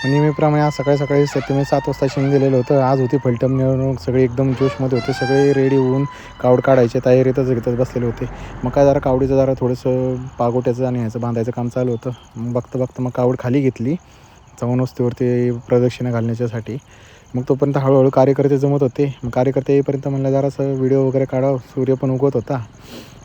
नेहमीप्रमाणे आज सकाळी सकाळी मी 7 वाजता शेंग दिलेलं होतं. आज होती फलटण मिरवणूक, सगळे एकदम जोशमध्ये होते. सगळे रेडी होऊन कावड काढायचे तयारीतच घेतच बसलेले होते. मग काय जरा कावडीचं जरा थोडंसं पागोट्याचं आणि ह्याचं बांधायचं काम चालू होतं. मग बघता मग कावड खाली घेतली चव्हाण वस्तीवरती प्रदक्षिणा घालण्याच्यासाठी. मग तोपर्यंत हळूहळू कार्यकर्ते जमत होते. मग कार्यकर्ते येईपर्यंत म्हणलं जरासं व्हिडिओ वगैरे काढावं, सूर्य पण उगवत होता.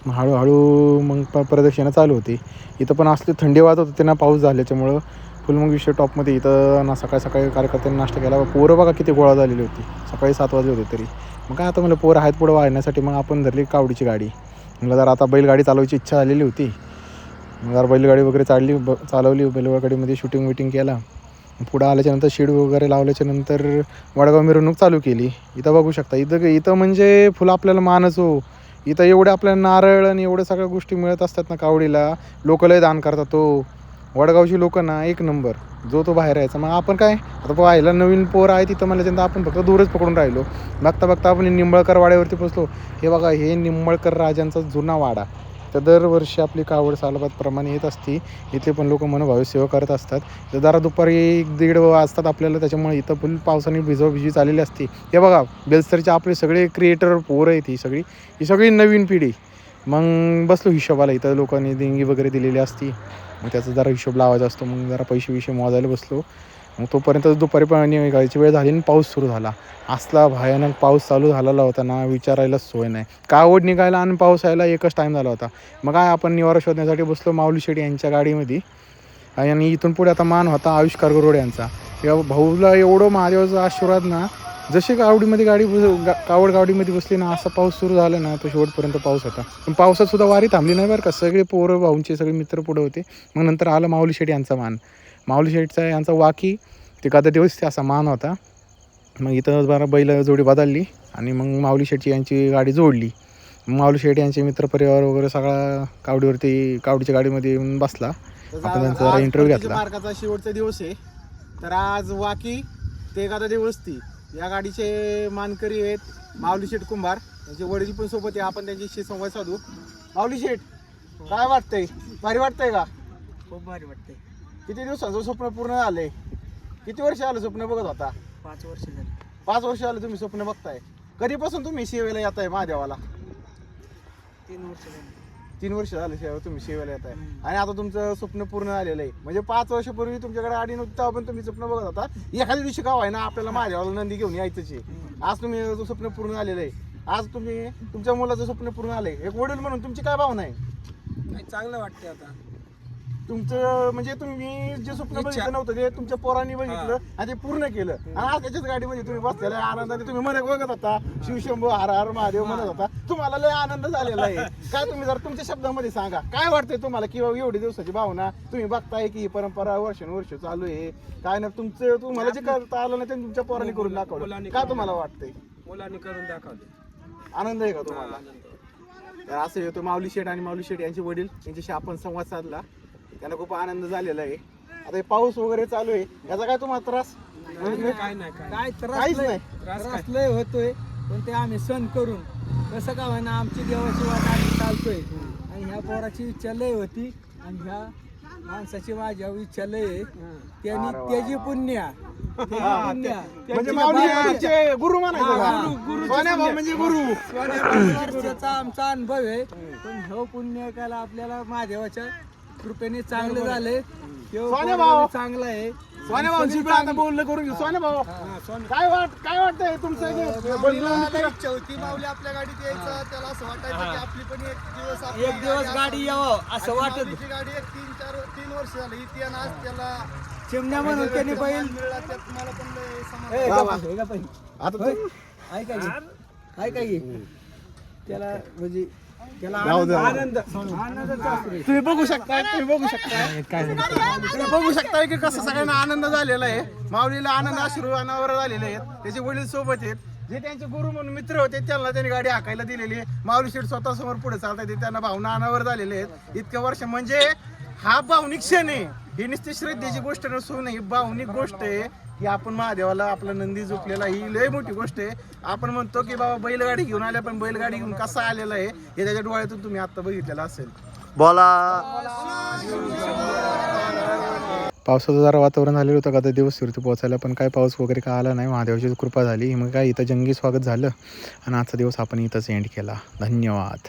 मग हळूहळू मग प्रदक्षिणा चालू होती. इथं पण असली थंडी वाजत होती ना पाऊस झाल्याच्यामुळं फुल मग विषय टॉपमध्ये. इथं ना सकाळी सकाळी कार्यकर्त्यांनी नाश्ता केला. पोरं बघा किती गोळा झालेली होती. सकाळी 7 वाजले होते तरी. मग काय आता म्हणलं पोरं आहेत पुढं वाढण्यासाठी मग आपण धरली कावडीची गाडी. म्हणलं जरा आता बैलगाडी चालवायची इच्छा झालेली होती. मग जरा बैलगाडी वगैरे चालवली. बैलगाडीमध्ये शूटिंग विटिंग केला. पुढं आल्याच्यानंतर शेड वगैरे लावल्याच्यानंतर वडगाव मिरवणूक चालू केली. इथं बघू शकता. इथं म्हणजे फुलं आपल्याला मानच हो. इथं एवढे आपल्याला नारळ आणि एवढ्या सगळ्या गोष्टी मिळत असतात ना कावडीला. लोक लय दान करतात. तो वडगावची लोक ना एक नंबर. तो बाहेर यायचा. मग आपण काय आता पाहायला नवीन पोर आहे तिथं म्हणल्याच्यानंतर आपण फक्त दूरच पकडून राहिलो. बघता आपण निंबळकर वाड्यावरती पोचलो. हे बघा हे निंबळकर राजांचा जुना वाडा. तर दरवर्षी आपली कावड सालाबादप्रमाणे येत असते. इथले पण लोक मनोभावे सेवा करत असतात. तर जरा दुपारी 1-1:30 वाजतात आपल्याला. त्याच्यामुळे इथं पण पावसाने भिजवी चाललेली असते. हे बघा बेलसरचे आपले सगळे क्रिएटर पोरं आहेत. ही सगळी नवीन पिढी. मग बसलो हिशोबाला. इथं लोकांनी देणगी वगैरे दिलेली असती. मग त्याचा जरा हिशोब लावायचा असतो. मग जरा पैसे मोजायला बसलो. मग तोपर्यंत दुपारी पण निघायची वेळ झाली आणि पाऊस सुरू झाला. असला भयानक पाऊस चालू झालेला होता ना विचारायलाच सोय नाही. कावड निघायला आणि पाऊस यायला एकच टाईम झाला होता. मग काय आपण निवारा शोधण्यासाठी बसलो माऊली शेट यांच्या गाडीमध्ये. आणि इथून पुढे आता मान होता आयुष कारगरोड यांचा. या भाऊला एवढं महादेवाचा आशीर्वाद ना. जशी कावड गावडीमध्ये बसली ना असा पाऊस सुरू झाला ना तो शेवटपर्यंत पाऊस होता. पण पावसात सुद्धा वारी थांबली नाही बरं का. सगळे पोरं भाऊंचे सगळे मित्र पुढे होते. मग नंतर आलं माऊली शेट यांचा मान. माऊली शेटचा यांचा वाकी ते गदा दिवस असा मान होता. मग इथं जरा बैल जोडी बदलली आणि मग माऊली शेटची यांची गाडी जोडली. माऊली शेट यांचे मित्रपरिवार वगैरे सगळा कावडीच्या गाडीमध्ये येऊन बसला. आपण त्यांचा जरा इंटरव्ह्यू घेतला. मार्गाचा शेवटचा दिवस आहे. तर आज वाकी ते गदा दिवस ती या गाडीचे मानकरी आहेत माऊली शेठ कुंभार. त्यांचे वडील पण सोबत आहे. आपण त्यांच्याशी संवाद साधू. माऊली शेठ काय वाटतंय? भारी वाटतंय का? खूप भारी वाटतंय. किती दिवसांचं स्वप्न पूर्ण झालंय? किती वर्ष आलं स्वप्न बघत होता? 5 वर्ष झाली. 5 वर्ष आलं तुम्ही स्वप्न बघताय. कधीपासून तुम्ही सेवेला येताय महादेवाला? 3 वर्ष झाली. 3 वर्ष झाले तुम्ही सेवेला येताय. आणि आता तुमचं स्वप्न पूर्ण झालेलं आहे. म्हणजे 5 वर्षापूर्वी तुमच्याकडे गाडी नव्हती तेव्हा पण तुम्ही स्वप्न बघत होता एखाद्या दिवशी का आहे ना आपल्याला महादेवाला नंदी घेऊन यायचंच आहे. आज तुम्ही स्वप्न पूर्ण झालेलं आहे. आज तुम्ही तुमच्या मुलाचं स्वप्न पूर्ण झालंय. एक वडील म्हणून तुमची काय भावना आहे? नाही, चांगलं वाटतंय आता. तुमचं म्हणजे तुम्ही जे स्वप्न बघितलं नव्हतं ते तुमच्या पोरांनी बघितलं आणि ते पूर्ण केलं. आणि आज त्याच्याच गाडीमध्ये तुम्ही बसलेला आनंदाने तुम्ही म्हणत बघत होता शिवशंभू हर हर महादेव म्हणत होता. तुम्हाला लय आनंद झालेला आहे. काय तुम्ही जर तुमच्या शब्दामध्ये सांगा काय वाटतंय तुम्हाला की बाबा एवढी दिवसाची भावना तुम्ही बघताय की ही परंपरा वर्षानुवर्ष चालू आहे. काय ना तुम्हाला जे करता आलं नाही ते तुमच्या पोरांनी करून दाखवलं. काय तुम्हाला वाटतंय? मुलांनी करून दाखवले. आनंद आहे का तुम्हाला? तर असं येतो माऊली शेठ आणि माऊली शेठ यांचे वडील यांच्याशी आपण संवाद साधला. त्यांना खूप आनंद झालेला आहे. आता हे पाऊस वगैरे चालू आहे याचा काय तुम्हाला त्रास? काय त्रास लय होतोय. पण ते आम्ही सण करून कसं का होईना आमची देवाची वाट आम्ही चालतोय. आणि ह्या पोराची इच्छा लय होती आणि ह्या माणसाची माझ्या इच्छा लय आहे. त्यांनी त्याची पुण्य म्हणजे माऊली गुरु म्हणायचं. सोन्या भाऊ म्हणजे गुरु. वर्षाचा आमचा अनुभव आहे. पण हे पुण्य काला आपल्याला महादेवाच्या कृपेने चांगलं झालंय. चांगलं आहे. सोन्या भाऊची आता बोलणं करून घेऊ. सोन्या भाऊ काय वाटतंय तुमचं? इच्छा होती माऊली आपल्या गाडीत यायचं. त्याला असं वाटायचं की आपली पण एक दिवस गाडी यावं असं वाटत. गाडी 3 वर्ष झाली ही आज त्याला चिमण्या म्हणून त्यांनी बैल मिळाला. त्यात मला पण ऐका त्याला म्हणजे आनंद तुम्ही बघू शकताय की कसं सगळ्यांना आनंद झालेला आहे. माऊलीला आनंद अश्रू अनावर झालेले आहेत. त्याचे वडील सोबत आहेत. जे त्यांचे गुरु म्हणून मित्र होते त्यांना त्यांनी गाडी हाकायला दिलेली आहे. माऊली शेठ स्वतः समोर पुढे चालता येते. त्यांना भावना अनावर झालेले आहेत. इतक्या वर्ष म्हणजे हा भावनिक क्षण आहे. ही नुसती श्रद्धेची गोष्ट नसून ही भावनिक गोष्ट आहे की आपण महादेवाला आपला नंदी झोपलेला ही लय मोठी गोष्ट आहे. आपण म्हणतो की बाबा बैलगाडी घेऊन आल्या पण बैलगाडी घेऊन कसा आलेला आहे हे त्याच्या डोळ्यातून तुम्ही आता बघितलेलं असेल. बोला पावसाचं जरा वातावरण झालेलं होतं का तर दिवस तिथे पोहोचायला, पण काय पाऊस वगैरे काय आला नाही. महादेवाची कृपा झाली. मग काय इथं जंगी स्वागत झालं आणि आजचा दिवस आपण इथंच एंड केला. धन्यवाद.